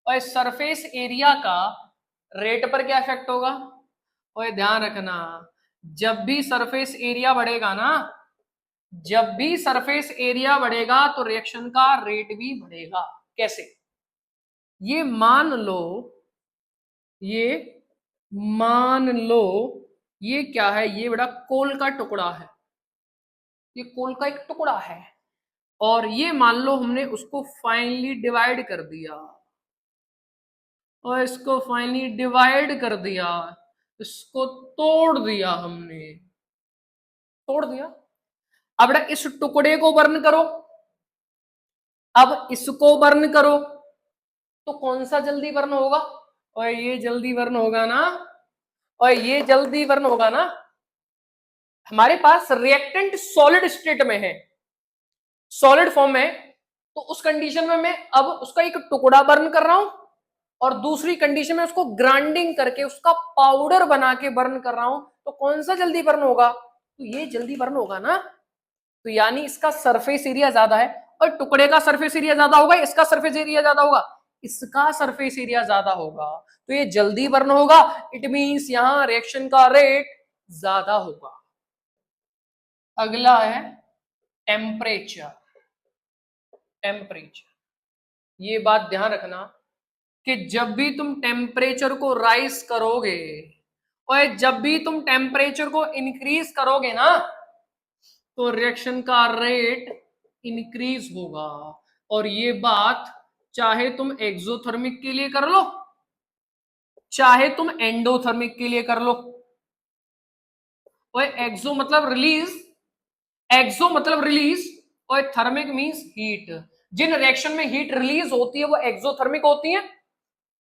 और सरफेस एरिया का रेट पर क्या इफेक्ट होगा? और ध्यान रखना, जब भी सरफेस एरिया बढ़ेगा ना, जब भी सरफेस एरिया बढ़ेगा तो रिएक्शन का रेट भी बढ़ेगा। कैसे? ये मान लो, ये मान लो ये क्या है? ये बड़ा कोल का टुकड़ा है, ये कोल का एक टुकड़ा है, और ये मान लो हमने उसको फाइनली डिवाइड कर दिया, और इसको फाइनली डिवाइड कर दिया, इसको तोड़ दिया, हमने तोड़ दिया। अब बेटा इस टुकड़े को बर्न करो, अब इसको बर्न करो, तो कौन सा जल्दी बर्न होगा? और ये जल्दी बर्न होगा ना, और ये जल्दी बर्न होगा ना। हमारे पास रिएक्टेंट सॉलिड स्टेट में है, सॉलिड फॉर्म में, तो उस कंडीशन में मैं अब उसका एक टुकड़ा बर्न कर रहा हूं, और दूसरी कंडीशन में उसको ग्राइंडिंग करके उसका पाउडर बना के बर्न कर रहा हूं, तो कौन सा जल्दी बर्न होगा? तो ये जल्दी बर्न होगा ना। तो यानी इसका सरफेस एरिया ज्यादा है, और टुकड़े का सरफेस एरिया ज्यादा होगा, इसका सरफेस एरिया ज्यादा होगा, इसका सरफेस एरिया ज्यादा होगा, तो ये जल्दी बर्न होगा। इट मींस यहां रिएक्शन का रेट ज्यादा होगा। अगला है टेम्परेचर। टेम्परेचर, ये बात ध्यान रखना कि जब भी तुम टेम्परेचर को राइज करोगे, और जब भी तुम टेम्परेचर को इंक्रीज करोगे ना, तो रिएक्शन का रेट इंक्रीज होगा। और ये बात चाहे तुम एक्सोथर्मिक के लिए कर लो, चाहे तुम एंडोथर्मिक के लिए कर लो। और एक्सो मतलब रिलीज, एक्सो मतलब रिलीज, और थर्मिक मींस हीट। जिन रिएक्शन में हीट रिलीज होती है वो एक्सोथर्मिक होती है।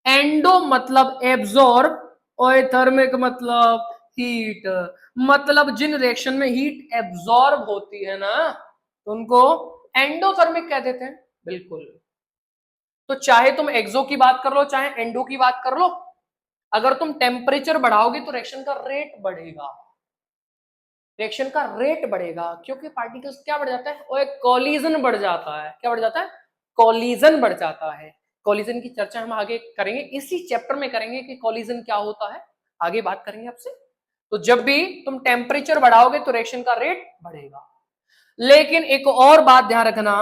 एंडो मतलब एब्जॉर्ब, और थर्मिक मतलब हीट। मतलब जिन रिएक्शन में हीट एब्जॉर्ब होती है ना, तो उनको एंडोथर्मिक कह देते हैं। बिल्कुल। तो चाहे तुम एक्सो की बात कर लो, चाहे एंडो की बात कर लो, अगर तुम टेम्परेचर बढ़ाओगे तो रिएक्शन का रेट बढ़ेगा, रिएक्शन का रेट बढ़ेगा, क्योंकि पार्टिकल्स क्या बढ़ जाता है? और कोलिजन बढ़ जाता है। क्या बढ़ जाता है? कोलिजन बढ़ जाता है। कोलिजन की चर्चा हम आगे करेंगे, इसी चैप्टर में करेंगे कि कोलिजन क्या होता है, आगे बात करेंगे आपसे। तो जब भी तुम टेम्परेचर बढ़ाओगे तो रिएक्शन का रेट बढ़ेगा। लेकिन एक और बात ध्यान रखना,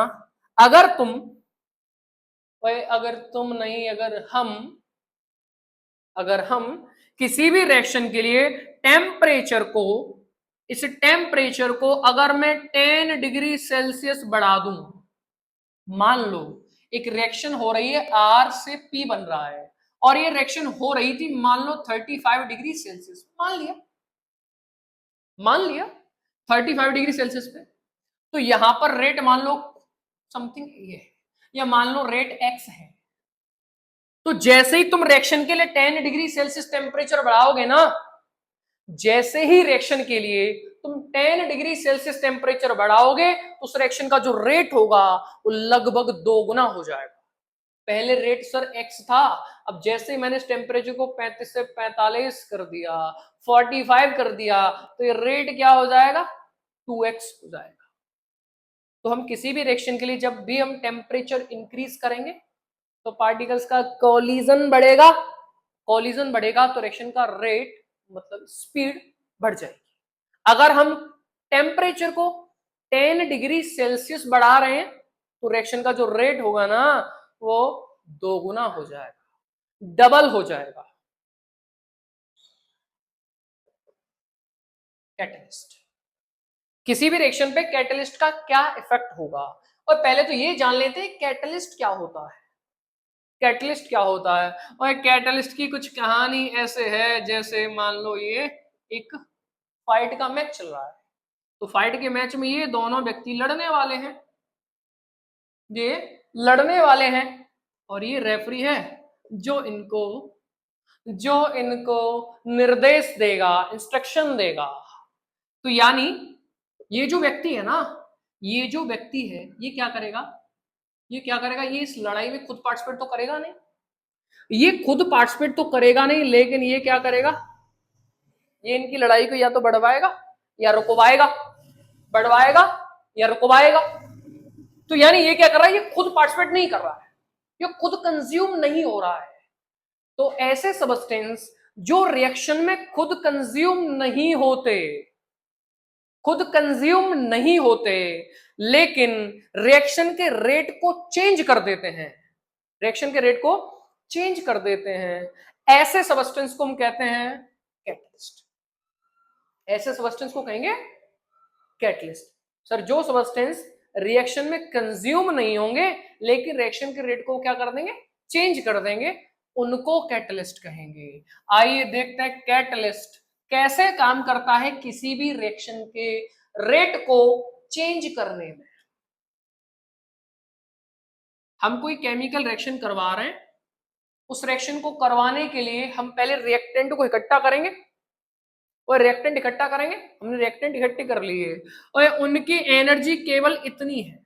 अगर तुम नहीं, अगर हम किसी भी रिएक्शन के लिए टेम्परेचर को, इस टेम्परेचर को अगर मैं 10 डिग्री सेल्सियस बढ़ा दूं, मान लो एक रिएक्शन हो रही है, आर से पी बन रहा है, और ये रिएक्शन हो रही थी मान लो 35 डिग्री सेल्सियस, मान लिया 35 डिग्री सेल्सियस पे, तो यहां पर रेट मान लो समथिंग ये है, या मान लो रेट एक्स है। तो जैसे ही तुम रिएक्शन के लिए 10 डिग्री सेल्सियस टेम्परेचर बढ़ाओगे ना, जैसे ही रिएक्शन के लिए तुम 10 डिग्री सेल्सियस टेम्परेचर बढ़ाओगे, उस रिएक्शन का जो रेट होगा वो लगभग 2 गुना हो जाएगा। पहले रेट सर एक्स था, अब जैसे ही मैंने इस टेम्परेचर को 35 से 45 कर दिया, 45 कर दिया, तो ये रेट क्या हो जाएगा? 2x हो जाएगा। तो हम किसी भी रिएक्शन के लिए जब भी हम टेम्परेचर इंक्रीज करेंगे तो पार्टिकल्स का कोलिजन बढ़ेगा, कोलिजन बढ़ेगा तो रिएक्शन का रेट मतलब स्पीड बढ़ जाएगी। अगर हम टेम्परेचर को 10 डिग्री सेल्सियस बढ़ा रहे हैं तो रिएक्शन का जो रेट होगा ना वो 2 गुना हो जाएगा, डबल हो जाएगा। कैटलिस्ट, किसी भी रिएक्शन पे कैटलिस्ट का क्या इफेक्ट होगा, और पहले तो ये जान लेते हैं कैटलिस्ट क्या होता है। कैटलिस्ट क्या होता है? और कैटलिस्ट की कुछ कहानी ऐसे है, जैसे मान लो ये एक फाइट का मैच चल रहा है, तो फाइट के मैच में ये दोनों व्यक्ति लड़ने वाले हैं, ये लड़ने वाले हैं, और ये रेफरी है जो इनको निर्देश देगा, इंस्ट्रक्शन देगा। तो यानी ये जो व्यक्ति है ना, ये जो व्यक्ति है, ये क्या करेगा? ये इस लड़ाई में खुद पार्टिसिपेट तो करेगा नहीं, ये खुद पार्टिसिपेट तो करेगा नहीं, लेकिन ये क्या करेगा, ये इनकी लड़ाई को या तो बढ़वाएगा या रुकवाएगा, बढ़वाएगा या रुकवाएगा। तो यानी ये क्या कर रहा है, ये खुद पार्टिसिपेट नहीं कर रहा है, ये खुद कंज्यूम नहीं हो रहा है। तो ऐसे सबस्टेंस जो रिएक्शन में खुद कंज्यूम नहीं होते, खुद कंज्यूम नहीं होते, लेकिन रिएक्शन के रेट को चेंज कर देते हैं, रिएक्शन के रेट को चेंज कर देते हैं, ऐसे सबस्टेंस को हम कहते हैं कैटलिस्ट। ऐसे सबस्टेंस को कहेंगे कैटलिस्ट। सर जो सबस्टेंस रिएक्शन में कंज्यूम नहीं होंगे लेकिन रिएक्शन के रेट को क्या कर देंगे, चेंज कर देंगे, उनको कैटलिस्ट कहेंगे। आइए देखते हैं कैटलिस्ट कैसे काम करता है किसी भी रिएक्शन के रेट को चेंज करने में। हम कोई केमिकल रिएक्शन करवा रहे हैं, उस रिएक्शन को करवाने के लिए हम पहले रिएक्टेंट को इकट्ठा करेंगे, और रिएक्टेंट इकट्ठा करेंगे, हमने रिएक्टेंट इकट्ठे कर लिए और उनकी एनर्जी केवल इतनी है,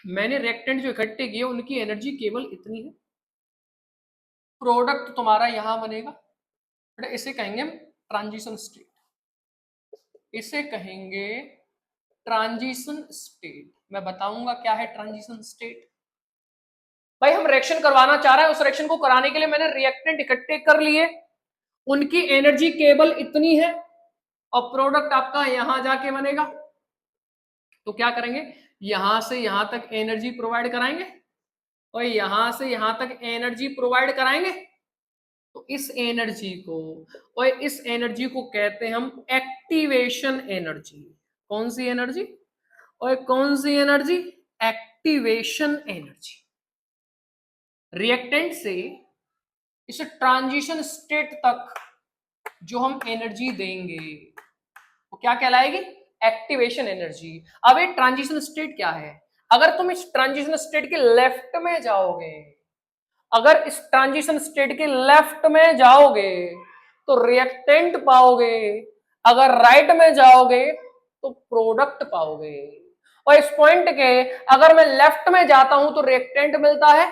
मैंने रिएक्टेंट जो इकट्ठे किए उनकी एनर्जी केवल इतनी है, प्रोडक्ट तुम्हारा यहां बनेगा, बट इसे कहेंगे हम ट्रांजिशन स्टेट, इसे कहेंगे ट्रांजिशन स्टेट। मैं बताऊंगा क्या है ट्रांजिशन स्टेट। भाई हम रिएक्शन करवाना चाह रहे हैं, उस रिएक्शन को कराने के लिए मैंने रिएक्टेंट इकट्ठे कर लिए, उनकी एनर्जी केवल इतनी है और प्रोडक्ट आपका यहां जाके बनेगा। तो क्या करेंगे, यहां से यहां तक एनर्जी प्रोवाइड कराएंगे और यहां से यहां तक एनर्जी प्रोवाइड कराएंगे। तो इस एनर्जी को और इस एनर्जी को कहते हैं हम एक्टिवेशन एनर्जी। कौन सी एनर्जी, और कौन सी एनर्जी, एक्टिवेशन एनर्जी। रिएक्टेंट से इस ट्रांजिशन स्टेट तक जो हम एनर्जी देंगे वो क्या कहलाएगी, एक्टिवेशन एनर्जी। अब ये ट्रांजिशन स्टेट क्या है, अगर तुम इस ट्रांजिशन स्टेट के लेफ्ट में जाओगे, अगर इस ट्रांजिशन स्टेट के लेफ्ट में जाओगे तो रिएक्टेंट पाओगे, अगर राइट में जाओगे तो प्रोडक्ट पाओगे। और इस पॉइंट के अगर मैं लेफ्ट में जाता हूं तो रिएक्टेंट मिलता है,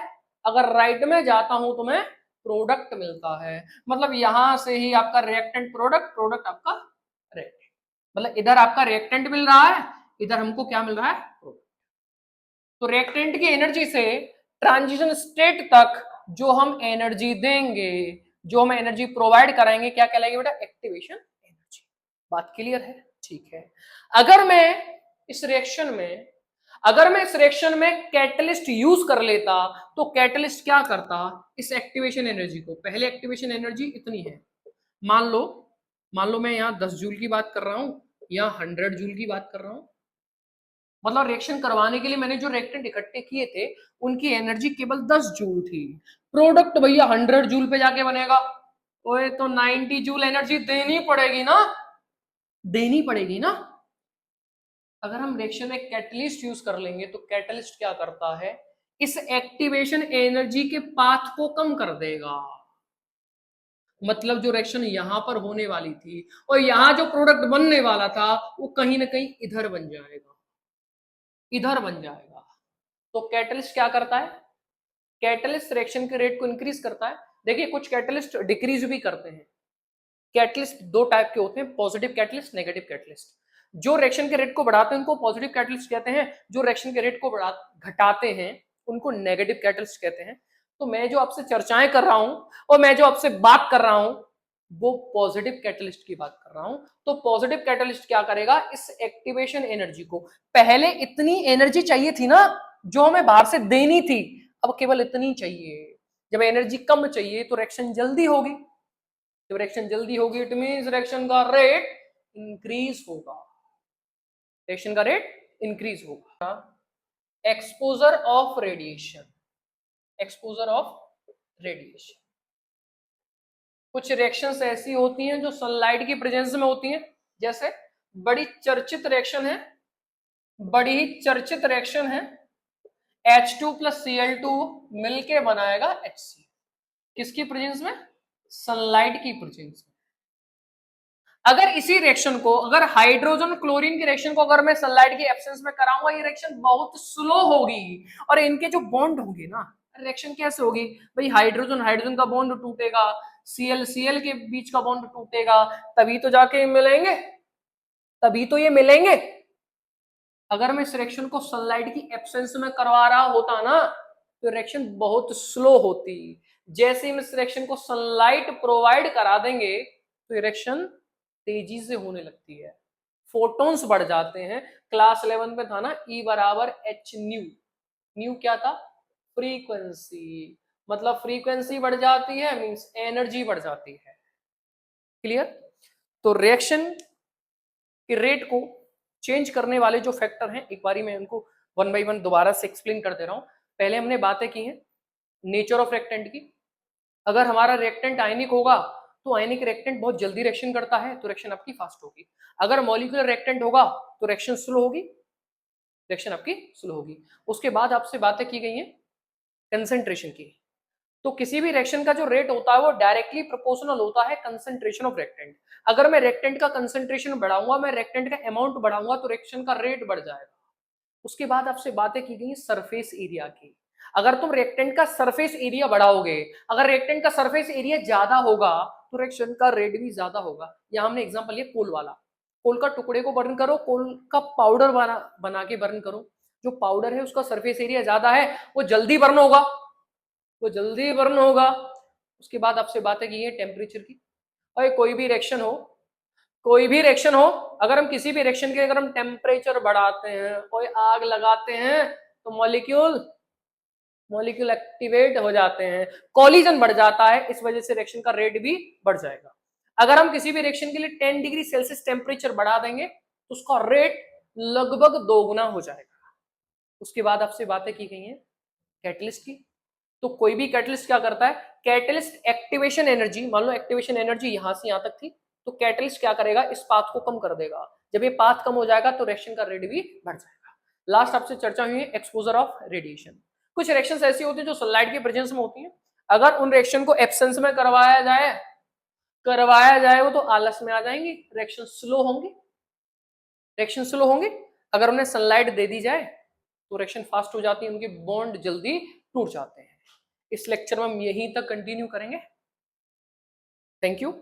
अगर राइट में जाता हूं तो मैं प्रोडक्ट मिलता है। मतलब यहां से ही आपका रिएक्टेंट प्रोडक्ट, प्रोडक्ट आपका रिएक्टेंट, मतलब इधर आपका रिएक्टेंट मिल रहा है, इधर हमको क्या मिल रहा है, प्रोडक्ट। तो रिएक्टेंट की एनर्जी से ट्रांजिशन स्टेट तक जो हम एनर्जी देंगे, जो हम एनर्जी प्रोवाइड कराएंगे, क्या कहलाएगी बेटा, एक्टिवेशन एनर्जी। बात क्लियर है, ठीक है। अगर मैं इस रिएक्शन में कैटलिस्ट यूज कर लेता तो कैटलिस्ट क्या करता, इस एक्टिवेशन एनर्जी को, पहले एक्टिवेशन एनर्जी इतनी है, मान लो मैं यहाँ 10 जूल की बात कर रहा हूं, यहाँ 100 जूल की बात कर रहा हूं, मतलब रिएक्शन करवाने के लिए मैंने जो रिएक्टेंट इकट्ठे किए थे उनकी एनर्जी केवल 10 जूल थी, प्रोडक्ट भैया 100 जूल पे जाके बनेगा, ओए तो 90 जूल एनर्जी देनी पड़ेगी ना, देनी पड़ेगी ना। अगर हम रिएक्शन में कैटलिस्ट यूज कर लेंगे तो कैटलिस्ट क्या करता है, इस एक्टिवेशन एनर्जी के पाथ को कम कर देगा, मतलब जो रिएक्शन यहां पर होने वाली थी और यहां जो प्रोडक्ट बनने वाला था वो कहीं ना कहीं इधर बन जाएगा, इधर बन जाएगा। तो कैटलिस्ट क्या करता है, कैटलिस्ट रिएक्शन के रेट को इंक्रीज करता है। देखिए कुछ कैटलिस्ट डिक्रीज भी करते हैं। कैटलिस्ट दो टाइप के होते हैं, पॉजिटिव कैटलिस्ट, नेगेटिव कैटलिस्ट। जो रिएक्शन के रेट को बढ़ाते हैं उनको पॉजिटिव कैटलिस्ट कहते हैं, जो रिएक्शन के रेट को घटाते हैं उनको नेगेटिव कैटलिस्ट कहते हैं। तो मैं जो आपसे चर्चाएं कर रहा हूं और मैं जो आपसे बात कर रहा हूं वो पॉजिटिव कैटलिस्ट की बात कर रहा हूं। तो पॉजिटिव कैटलिस्ट क्या करेगा, इस एक्टिवेशन एनर्जी को, पहले इतनी एनर्जी चाहिए थी ना जो हमें बाहर से देनी थी, अब केवल इतनी चाहिए। जब एनर्जी कम चाहिए तो रिएक्शन जल्दी होगी, जब रिएक्शन जल्दी होगी इट मींस रिएक्शन का रेट इंक्रीज होगा, रिएक्शन का रेट इंक्रीज होगा। Exposure of radiation, exposure of radiation, कुछ रिएक्शंस ऐसी होती हैं जो सनलाइट की प्रेजेंस में होती हैं, जैसे बड़ी चर्चित रिएक्शन है, बड़ी ही चर्चित रिएक्शन है H2 + Cl2 मिलके बनाएगा HCl, किसकी प्रेजेंस में, सनलाइट की प्रेजेंस में। अगर इसी रिएक्शन को, अगर हाइड्रोजन क्लोरीन की रिएक्शन को अगर मैं सनलाइट की एब्सेंस में कराऊंगा, ये रिएक्शन बहुत स्लो होगी और इनके जो बॉन्ड होंगे ना, रिएक्शन कैसे होगी भाई, हाइड्रोजन हाइड्रोजन का बॉन्ड टूटेगा, सीएल सीएल के बीच का बॉन्ड टूटेगा, तभी तो जाके मिलेंगे, तभी तो ये मिलेंगे। अगर मैं इस रिएक्शन को सनलाइट की एब्सेंस में करवा रहा होता ना तो रिएक्शन बहुत स्लो होती। जैसे हम इस रिएक्शन को सनलाइट प्रोवाइड करा देंगे तो रिएक्शन तेजी से होने लगती है, फोटॉन्स बढ़ जाते हैं। क्लास 11 पे था ना E बराबर एच न्यू, न्यू क्या था, फ्रीक्वेंसी, मतलब फ्रीक्वेंसी बढ़ जाती है मींस एनर्जी बढ़ जाती है। क्लियर। तो रिएक्शन के रेट को चेंज करने वाले जो फैक्टर हैं, एक बारी मैं उनको वन बाई वन दोबारा से एक्सप्लेन कर दे रहा हूं। पहले हमने बातें की हैं नेचर ऑफ रिएक्टेंट की। अगर हमारा रिएक्टेंट आयनिक होगा तो आयनिक रिएक्टेंट बहुत जल्दी रिएक्शन करता है तो रिएक्शन आपकी फास्ट होगी। अगर मॉलिक्यूलर रिएक्टेंट होगा तो रिएक्शन स्लो होगी, रिएक्शन आपकी स्लो होगी। उसके बाद आपसे बातें की गई हैं कंसंट्रेशन की। तो किसी भी रिएक्शन का जो रेट होता है वो डायरेक्टली प्रोपोर्शनल होता है कंसंट्रेशन ऑफ रिएक्टेंट। अगर मैं रिएक्टेंट का कंसंट्रेशन बढ़ाऊंगा, मैं रिएक्टेंट का अमाउंट बढ़ाऊंगा तो रिएक्शन का रेट बढ़ जाएगा। उसके बाद आपसे बातें की गई सरफेस एरिया की। अगर तुम रिएक्टेंट का सरफेस एरिया बढ़ाओगे, अगर रिएक्टेंट का सरफेस एरिया ज्यादा होगा तो रिएक्शन का रेट भी ज्यादा होगा। यहां हमने एग्जांपल लिया कोल वाला, कोल का टुकड़े को बर्न करो, कोल का पाउडर बना के बर्न करो। जो पाउडर है उसका सरफेस एरिया ज्यादा है, वो जल्दी बर्न होगा, वो जल्दी बर्न होगा। उसके बाद आपसे बातें की है टेम्परेचर की। और कोई भी रिएक्शन हो, कोई भी रिएक्शन हो, अगर हम किसी भी रिएक्शन के अगर हम टेम्परेचर बढ़ाते हैं, कोई आग लगाते हैं तो मॉलिक्यूल मॉलिक्यूल एक्टिवेट हो जाते हैं, कॉलिजन बढ़ जाता है, इस वजह से रिएक्शन का रेट भी बढ़ जाएगा। अगर हम किसी भी रिएक्शन के लिए 10 डिग्री सेल्सियस टेम्परेचर बढ़ा देंगे तो उसका रेट लगभग दोगुना हो जाएगा। उसके बाद आपसे बातें की गई हैं कैटलिस्ट की। तो कोई भी कैटलिस्ट क्या करता है, कैटलिस्ट एक्टिवेशन एनर्जी, मान लो एक्टिवेशन एनर्जी यहां से यहां तक थी, तो कैटलिस्ट क्या करेगा, इस पाथ को कम कर देगा। जब ये पाथ कम हो जाएगा तो रिएक्शन का रेट भी बढ़ जाएगा। लास्ट आपसे चर्चा हुई है एक्सपोजर ऑफ रेडिएशन। कुछ रिएक्शंस ऐसी होती है जो सनलाइट के प्रेजेंस में होती है, अगर उन रिएक्शन को एब्सेंस में करवाया जाए वो तो आलस में आ जाएंगी, रिएक्शन स्लो होंगे, रिएक्शन स्लो होंगे। अगर उन्हें सनलाइट दे दी जाए तो रिएक्शन फास्ट हो जाती है, उनके बॉन्ड जल्दी टूट जाते हैं। इस लेक्चर में हम यहीं तक कंटिन्यू करेंगे। Thank you.